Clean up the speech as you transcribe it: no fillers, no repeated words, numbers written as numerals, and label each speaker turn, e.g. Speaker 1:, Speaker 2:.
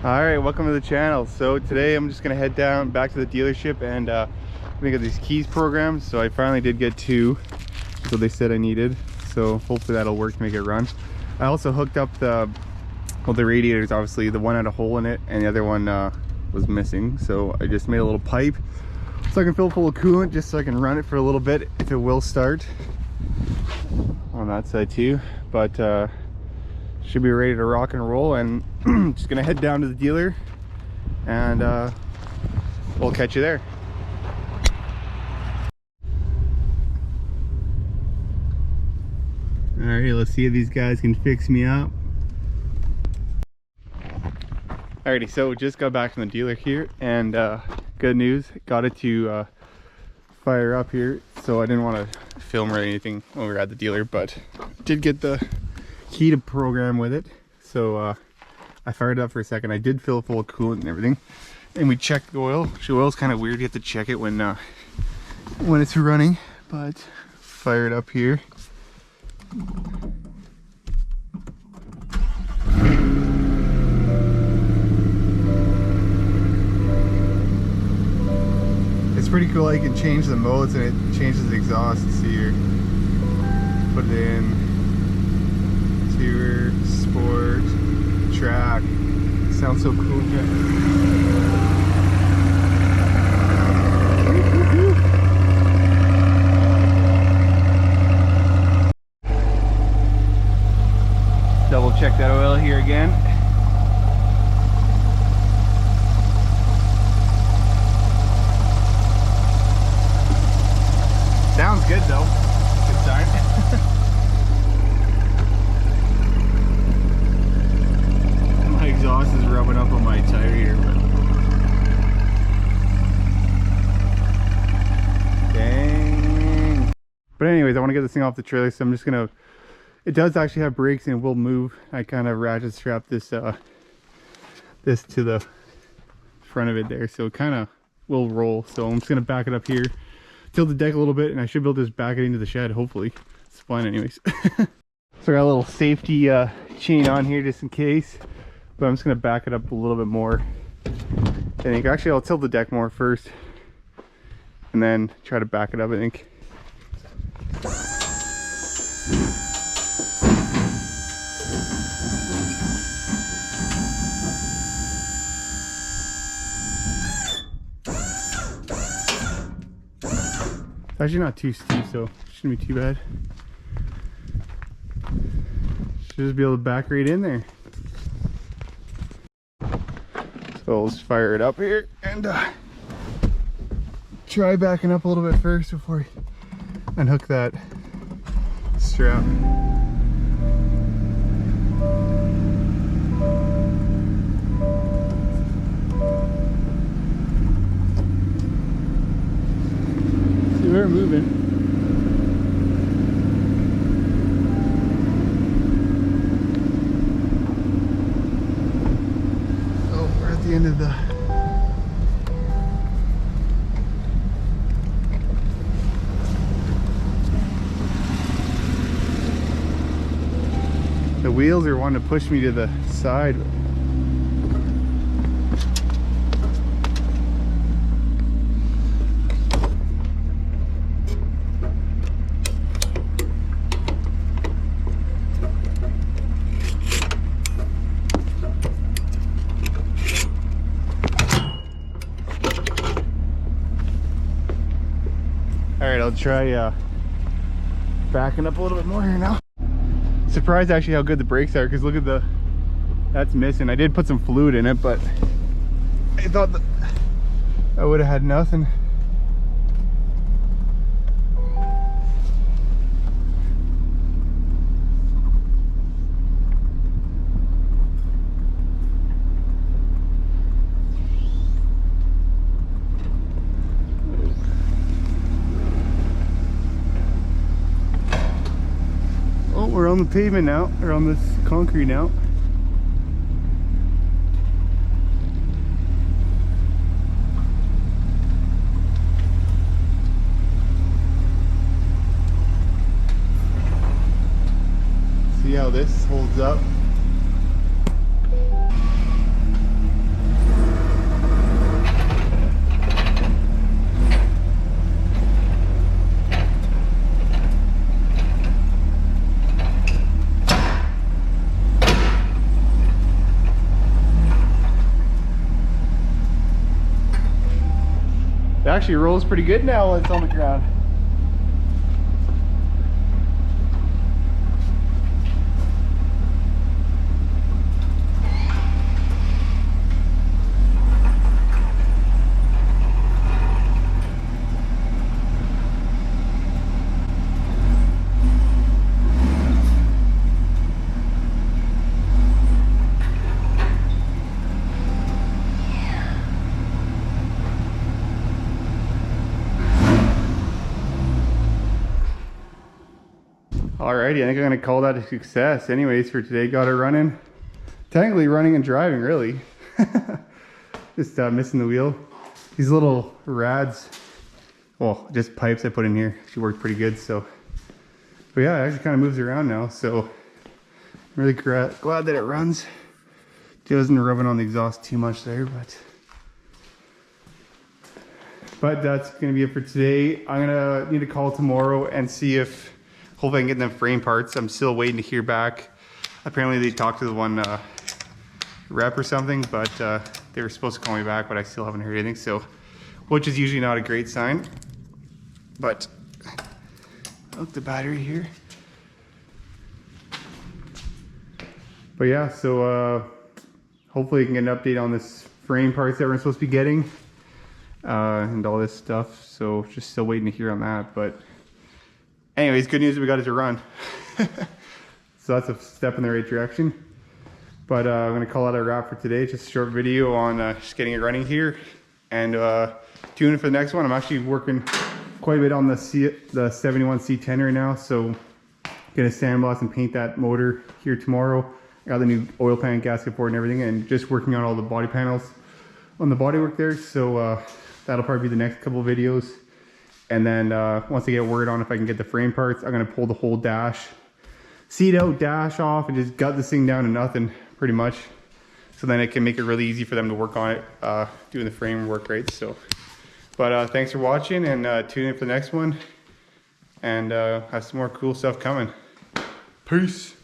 Speaker 1: All right, welcome to the channel. So today I'm just gonna head down back to the dealership and I'm gonna get these keys programmed. So I finally did get two, so they said I needed. So hopefully that'll work to make it run. I also hooked up the radiators. Obviously the one had a hole in it and the other one was missing. So I just made a little pipe so I can fill it full of coolant, just so I can run it for a little bit if it will start on that side too. But should be ready to rock and roll, and just gonna head down to the dealer and we'll catch you there. All right, let's see if these guys can fix me up. Alrighty, so just got back from the dealer here, and good news, got it to fire up here. So I didn't want to film or anything when we were at the dealer, but did get the key to program with it. So I fired it up for a second. I did fill it full of coolant and everything, and we checked the oil. The oil's kind of weird, you have to check it when it's running, but fire it up here. It's pretty cool how you can change the modes and it changes the exhaust. See here, put it in Tour, Sport, Track. Sounds so cool. Double check that oil here again. Sounds good though. Good sign. My exhaust is rubbing up on my tire here, but dang. But anyways, I want to get this thing off the trailer, so I'm just gonna, it does actually have brakes and it will move. I kind of ratchet strap this this to the front of it there, so it kind of will roll. So I'm just gonna back it up here, tilt the deck a little bit, and I should be able to just back it into the shed, hopefully. It's fine anyways. So I got a little safety chain on here just in case, but I'm just gonna back it up a little bit more. I think actually I'll tilt the deck more first and then try to back it up, I think. It's actually not too steep, so it shouldn't be too bad. Should just be able to back right in there. So let's fire it up here and try backing up a little bit first before I unhook that strap. See, we're moving. The end of the wheels are wanting to push me to the side. Alright, I'll try backing up a little bit more here now. Surprised actually how good the brakes are, because look at that's missing. I did put some fluid in it, but I thought that I would have had nothing. We're on the pavement now, or on this concrete now. See how this holds up. actually rolls pretty good now when it's on the ground. Alrighty, I think I'm gonna call that a success. Anyways, for today, got it running. Technically running and driving, really. Just missing the wheel. These little rads, well, just pipes I put in here. She worked pretty good, so. But yeah, it actually kind of moves around now, so. I'm really glad that it runs. It wasn't rubbing on the exhaust too much there, but that's gonna be it for today. I'm gonna need to call tomorrow and see if, hopefully I can get them frame parts. I'm still waiting to hear back. Apparently they talked to the one rep or something, but they were supposed to call me back, but I still haven't heard anything, so, which is usually not a great sign. But, look, the battery here. But yeah, so hopefully I can get an update on this frame parts that we're supposed to be getting and all this stuff. So just still waiting to hear on that, but anyways, good news, we got it to run. So that's a step in the right direction. But I'm gonna call it a wrap for today. Just a short video on just getting it running here. And tune in for the next one. I'm actually working quite a bit on the Z51 C10 right now. So gonna sandblast and paint that motor here tomorrow. I got the new oil pan gasket for it and everything, and just working on all the body panels on the bodywork there. So that'll probably be the next couple of videos. And then once I get word on if I can get the frame parts, I'm gonna pull the whole dash, seat out, dash off, and just gut this thing down to nothing, pretty much. So then it can make it really easy for them to work on it, doing the frame work, right? So, but thanks for watching, and tune in for the next one, and have some more cool stuff coming. Peace.